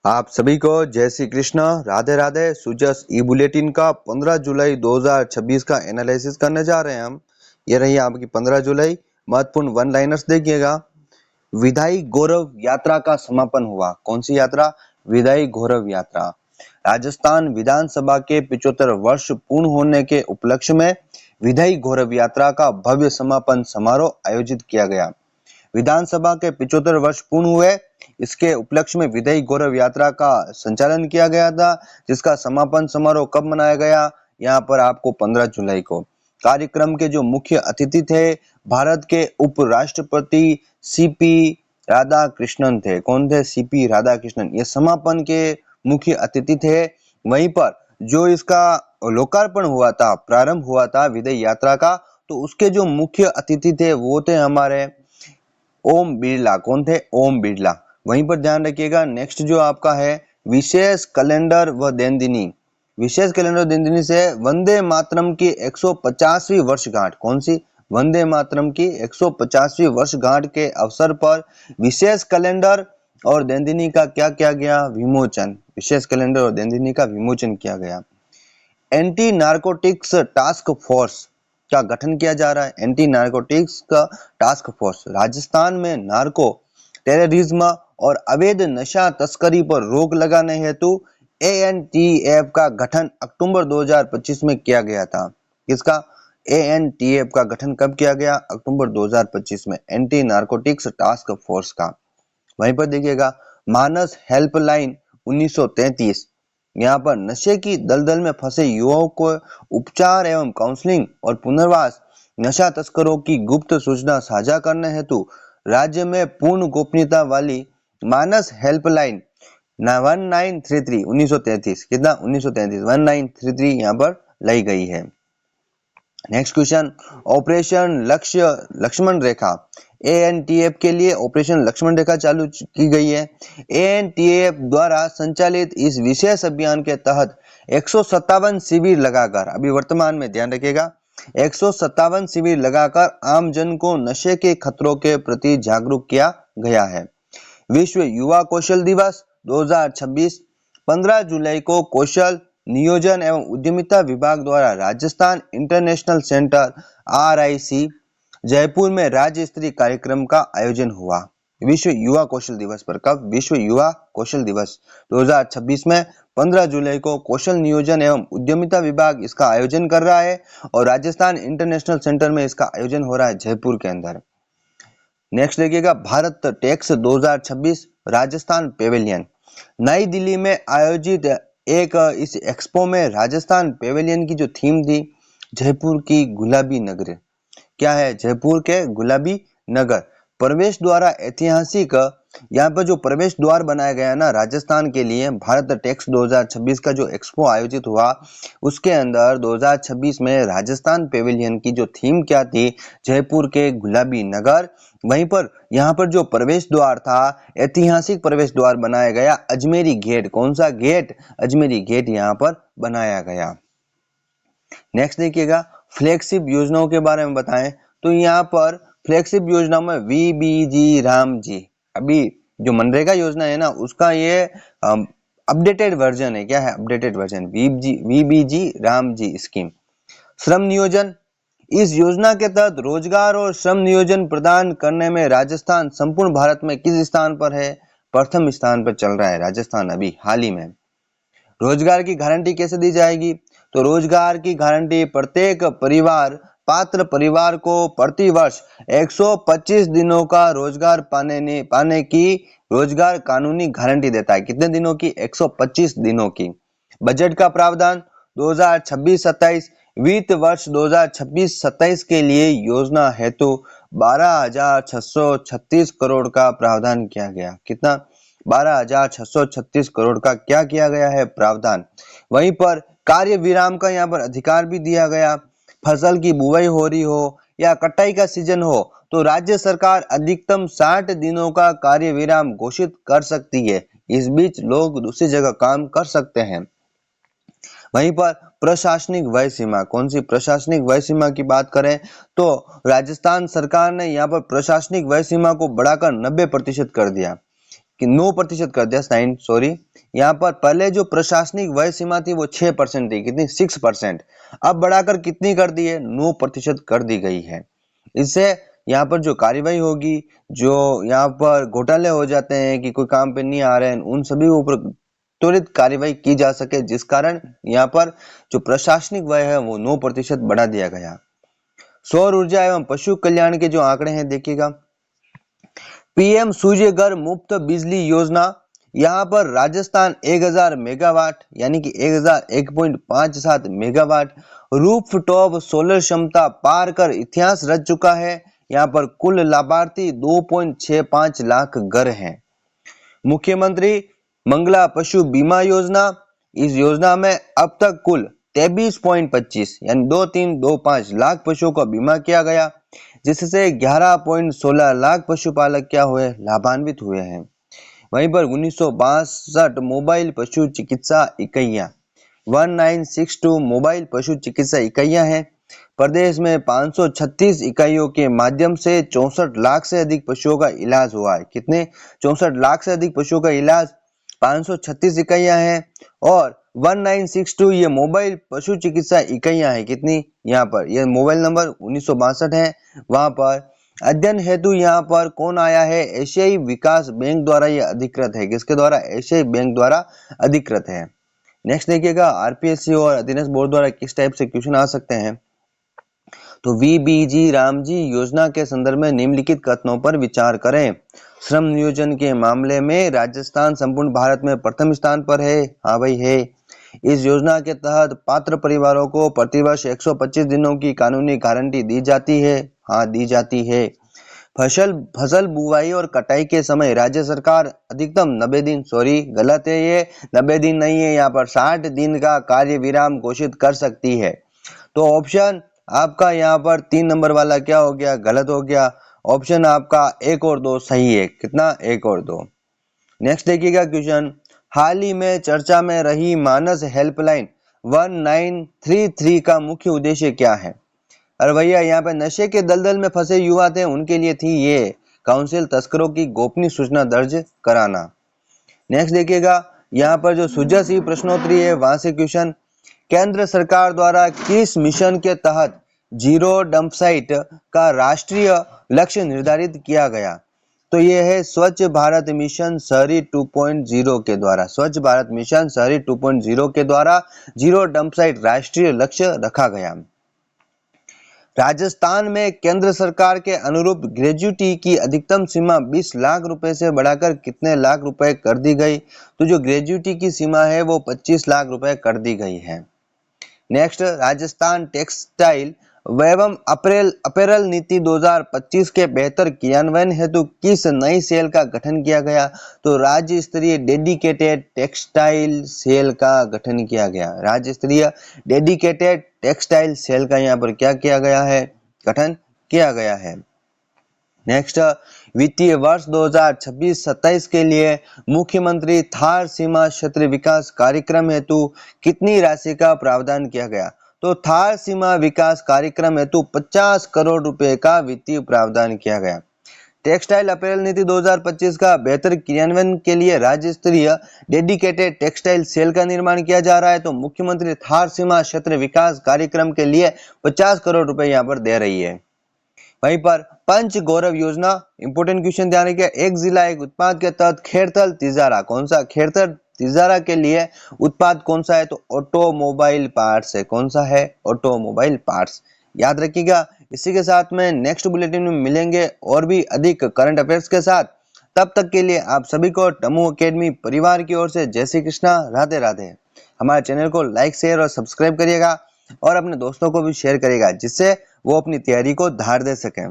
आप सभी को जय श्री कृष्ण, राधे राधे। सुजस ई बुलेटिन का 15 जुलाई 2026 का एनालिसिस करने जा रहे हैं हम। ये रही आपकी 15 जुलाई। महत्वपूर्ण वन लाइनर्स देखिएगा। विधायी गौरव यात्रा का समापन हुआ। कौन सी यात्रा? विधायी गौरव यात्रा। राजस्थान विधानसभा के 75 वर्ष पूर्ण होने के उपलक्ष्य में विधायी गौरव यात्रा का भव्य समापन समारोह आयोजित किया गया। विधानसभा के 75 वर्ष पूर्ण हुए, इसके उपलक्ष्य में विधायी गौरव यात्रा का संचालन किया गया था, जिसका समापन समारोह कब मनाया गया? यहाँ पर आपको 15 जुलाई को। कार्यक्रम के जो मुख्य अतिथि थे, भारत के उपराष्ट्रपति सीपी राधाकृष्णन थे। कौन थे? सीपी राधाकृष्णन। ये समापन के मुख्य अतिथि थे। वहीं पर जो इसका लोकार्पण हुआ था, प्रारंभ हुआ था विधायी यात्रा का, तो उसके जो मुख्य अतिथि थे वो थे हमारे ओम बिरला। कौन थे? ओम बिरला। वहीं पर ध्यान रखिएगा। नेक्स्ट जो आपका है विशेष कैलेंडर व देनदिनी। विशेष कैलेंडर देनदिनी से वंदे मातरम की 150वीं वर्षगांठ। कौन सी? वंदे मातरम की 150वीं वर्षगांठ के अवसर पर विशेष कैलेंडर और देनदिनी का क्या किया गया? विमोचन। विशेष कैलेंडर और देनदिनी का विमोचन किया गया। एंटी नारकोटिक्स टास्क फोर्स का गठन किया जा रहा है। एंटी नारकोटिक्स का टास्क फोर्स। राजस्थान में नार्को टेररिज्म और अवैध नशा तस्करी पर रोक लगाने हेतु एएनटीएफ का गठन अक्टूबर 2025 में किया गया था। किसका? एएनटीएफ का गठन कब किया गया? अक्टूबर 2025 में। एंटी नारकोटिक्स टास्क फोर्स का। वहीं पर देखिएगा मानस हेल्पलाइन 1933। यहाँ पर नशे की दलदल में फंसे युवाओं को उपचार एवं काउंसलिंग और पुनर्वास, नशा तस्करों की गुप्त सूचना साझा करने हेतु राज्य में पूर्ण गोपनीयता वाली मानस हेल्पलाइन 1933 1933 कितना? 1933 1933 यहाँ पर लाई गई है। नेक्स्ट क्वेश्चन, ऑपरेशन लक्ष्मण रेखा। एएनटीएफ के लिए ऑपरेशन लक्ष्मण रेखा चालू की गई है। एएनटीएफ द्वारा संचालित इस विशेष अभियान के तहत 157 शिविर लगाकर, अभी वर्तमान में ध्यान रखिएगा, 157 शिविर लगाकर आम जन को नशे के खतरों के प्रति जागरूक किया गया है। विश्व युवा कौशल दिवस 2026 15 जुलाई को कौशल नियोजन एवं उद्यमिता विभाग द्वारा Rajasthan international centre RIC Jaipur में राज्य स्तरीय कार्यक्रम का आयोजन हुआ। विश्व युवा कौशल दिवस पर। कब? विश्व युवा कौशल दिवस 2026 में 15 जुलाई को कौशल नियोजन एवं उद्यमिता विभाग इसका आयोजन कर रहा है और राजस्थान इंटरनेशनल सेंटर में इसका आयोजन हो रहा है जयपुर के अंदर। नेक्स्ट देखिएगा भारत टेक्स 2026 राजस्थान पेवेलियन। नई दिल्ली में आयोजित एक इस एक्सपो में राजस्थान पेवेलियन की जो थीम थी जयपुर की गुलाबी नगर। क्या है? जयपुर के गुलाबी नगर। प्रवेश द्वारा ऐतिहासिक, यहाँ पर जो प्रवेश द्वार बनाया गया ना राजस्थान के लिए, भारत टेक्स 2026 का जो एक्सपो आयोजित हुआ उसके अंदर 2026 में राजस्थान पेवेलियन की जो थीम क्या थी? जयपुर के गुलाबी नगर। वहीं पर यहाँ पर जो प्रवेश द्वार था, ऐतिहासिक प्रवेश द्वार बनाया गया अजमेरी गेट। कौन सा गेट? अजमेरी गेट यहाँ पर बनाया गया। नेक्स्ट देखिएगा फ्लैगशिप योजनाओं के बारे में बताएं तो यहाँ पर फ्लैगशिप योजना में VBG राम जी, अभी जो मनरेगा योजना है ना उसका ये अपडेटेड वर्जन है। क्या है? Updated version VBG Ram ji scheme. श्रम नियोजन। इस योजना के तहत रोजगार और श्रम नियोजन प्रदान करने में राजस्थान संपूर्ण भारत में किस स्थान पर है? प्रथम स्थान पर चल रहा है राजस्थान अभी हाल ही में। रोजगार की गारंटी कैसे दी जाएगी? तो रोजगार की गारंटी प्रत्येक परिवार, पात्र परिवार को प्रति वर्ष 125 दिनों का रोजगार पाने की रोजगार कानूनी गारंटी देता है। कितने दिनों की? 125 दिनों की। बजट का प्रावधान 2026-27 वित्त वर्ष 2026-27 के लिए योजना हेतु 12,636 करोड़ का प्रावधान किया गया। कितना? 12,636 करोड़ का क्या किया गया है? प्रावधान। वहीं पर कार्य विराम का यहाँ पर अधिकार भी दिया गया। फसल की बुवाई हो रही हो या कटाई का सीजन हो तो राज्य सरकार अधिकतम 60 दिनों का कार्य विराम घोषित कर सकती है। इस बीच लोग दूसरी जगह काम कर सकते हैं। वहीं पर प्रशासनिक वय सीमा। कौन सी? प्रशासनिक वय सीमा की बात करें तो राजस्थान सरकार ने यहाँ पर प्रशासनिक वय सीमा को बढ़ाकर 90% कर दिया। कि 9% कर दिया, 9 सॉरी। यहाँ पर पहले जो प्रशासनिक वय सीमा थी वो 6% थी, कितनी 6%, अब बढ़ाकर कितनी कर दी है, 9% कर दी गई है। इससे यहाँ पर जो कार्यवाही होगी, जो यहाँ पर घोटाले हो जाते हैं कि कोई काम पे नहीं आ रहे हैं, उन सभी ऊपर त्वरित कार्यवाही की जा सके, जिस कारण यहाँ पर जो प्रशासनिक वय है वो 9% बढ़ा दिया गया। सौर ऊर्जा एवं पशु कल्याण के जो आंकड़े हैं देखिएगा, पीएम सूर्य घर मुफ्त बिजली योजना, यहाँ पर राजस्थान 1000 मेगावाट यानी कि 1,001.57 मेगावाट रूफ टॉप सोलर क्षमता पार कर इतिहास रच चुका है। यहाँ पर कुल लाभार्थी 2.65 लाख घर हैं। मुख्यमंत्री मंगला पशु बीमा योजना, इस योजना में अब तक कुल 23.25 यानी 2325 लाख पशुओं का बीमा किया गया, जिससे 11.16 लाख पशुपालक क्या हुए, लाभान्वित हुए हैं। वहीं पर 1962 मोबाइल पशु चिकित्सा इकाइयां, 1962 मोबाइल पशु चिकित्सा इकाइयां हैं। प्रदेश में 536 इकाइयों के माध्यम से 64 लाख से अधिक पशुओं का इलाज हुआ है। कितने, 64 लाख से अधिक पशुओं का इलाज, 536 इकाइयां हैं। और 1962 ये मोबाइल पशु चिकित्सा इकाइयां हैं, कितनी, यहाँ पर ये मोबाइल नंबर 1962 है। वहां पर अध्ययन हेतु यहाँ पर कौन आया है, एशियाई विकास बैंक द्वारा यह अधिकृत है। किसके द्वारा, एशियाई बैंक द्वारा अधिकृत है। नेक्स्ट देखिएगा, आरपीएससी और अधीनस्थ बोर्ड द्वारा किस टाइप से क्वेश्चन आ सकते हैं। तो वीबीजी रामजी योजना के संदर्भ में निम्नलिखित कथनों पर विचार करें। श्रम नियोजन के मामले में राजस्थान संपूर्ण भारत में प्रथम स्थान पर है। हाँ भाई है। इस योजना के तहत पात्र परिवारों को प्रतिवर्ष 125 दिनों की कानूनी गारंटी दी जाती है। हाँ दी जाती है। फसल बुवाई और कटाई के समय राज्य सरकार अधिकतम 90 दिन, सॉरी गलत है, ये 90 दिन नहीं है, यहाँ पर 60 दिन का कार्य विराम घोषित कर सकती है। तो ऑप्शन आपका यहाँ पर 3 नंबर वाला क्या हो गया, गलत हो गया। ऑप्शन आपका 1 और 2 सही है। कितना, 1 और 2। नेक्स्ट देखिएगा क्वेश्चन, हाल ही में चर्चा में रही मानस हेल्पलाइन 1933 का मुख्य उद्देश्य क्या है। अरे भैया, यहाँ पे नशे के दलदल में फंसे युवा थे, उनके लिए थी ये काउंसिल तस्करों की गोपनीय सूचना दर्ज कराना। नेक्स्ट देखिएगा, यहाँ पर जो सुजसी प्रश्नोत्तरी है वहां से क्वेश्चन, केंद्र सरकार द्वारा किस मिशन के तहत जीरो डंप साइट का राष्ट्रीय लक्ष्य निर्धारित किया गया। तो ये है स्वच्छ भारत मिशन शहरी 2.0 के द्वारा, स्वच्छ भारत मिशन शहरी 2.0 के द्वारा जीरो डंप साइट राष्ट्रीय लक्ष्य रखा गया। राजस्थान में केंद्र सरकार के अनुरूप ग्रेजुटी की अधिकतम सीमा 20 लाख रुपए से बढ़ाकर कितने लाख रुपए कर दी गई। तो जो ग्रेजुटी की सीमा है वो 25 लाख रुपए कर दी गई है। नेक्स्ट, राजस्थान टेक्सटाइल एवं अपैरल नीति 2025 के बेहतर क्रियान्वयन हेतु किस नई सेल का गठन किया गया। तो राज्य स्तरीय डेडिकेटेड टेक्सटाइल सेल का गठन किया गया। राज्य स्तरीय डेडिकेटेड टेक्सटाइल सेल का यहाँ पर क्या किया गया है, गठन किया गया है। नेक्स्ट, वित्तीय वर्ष 2026-27 के लिए मुख्यमंत्री थार सीमा क्षेत्र विकास कार्यक्रम हेतु कितनी राशि का प्रावधान किया गया। तो थार सीमा विकास कार्यक्रम हेतु 50 करोड़ रुपए का वित्तीय प्रावधान किया गया। टेक्सटाइल अपैरल नीति 2025 का बेहतर क्रियान्वयन के लिए राज्य स्तरीय डेडिकेटेड टेक्सटाइल सेल का निर्माण किया जा रहा है। तो मुख्यमंत्री थार सीमा क्षेत्र विकास कार्यक्रम के लिए 50 करोड़ रुपए यहाँ पर दे रही है। वहीं पर पंच गौरव योजना, इंपोर्टेंट क्वेश्चन ध्यान रखिए, एक जिला एक उत्पाद के तहत खेरथल तिजारा, कौन सा, खेरथल तिजारा के लिए उत्पाद कौन सा है। तो ऑटोमोबाइल पार्ट्स है। कौन सा है, ऑटोमोबाइल पार्ट्स, याद रखिएगा। इसी के साथ में नेक्स्ट बुलेटिन में मिलेंगे और भी अधिक करंट अफेयर्स के साथ। तब तक के लिए आप सभी को टमू एकेडमी परिवार की ओर से जय श्री कृष्णा, राधे राधे। हमारे चैनल को लाइक, शेयर और सब्सक्राइब करिएगा और अपने दोस्तों को भी शेयर करिएगा, जिससे वो अपनी तैयारी को धार दे सकें।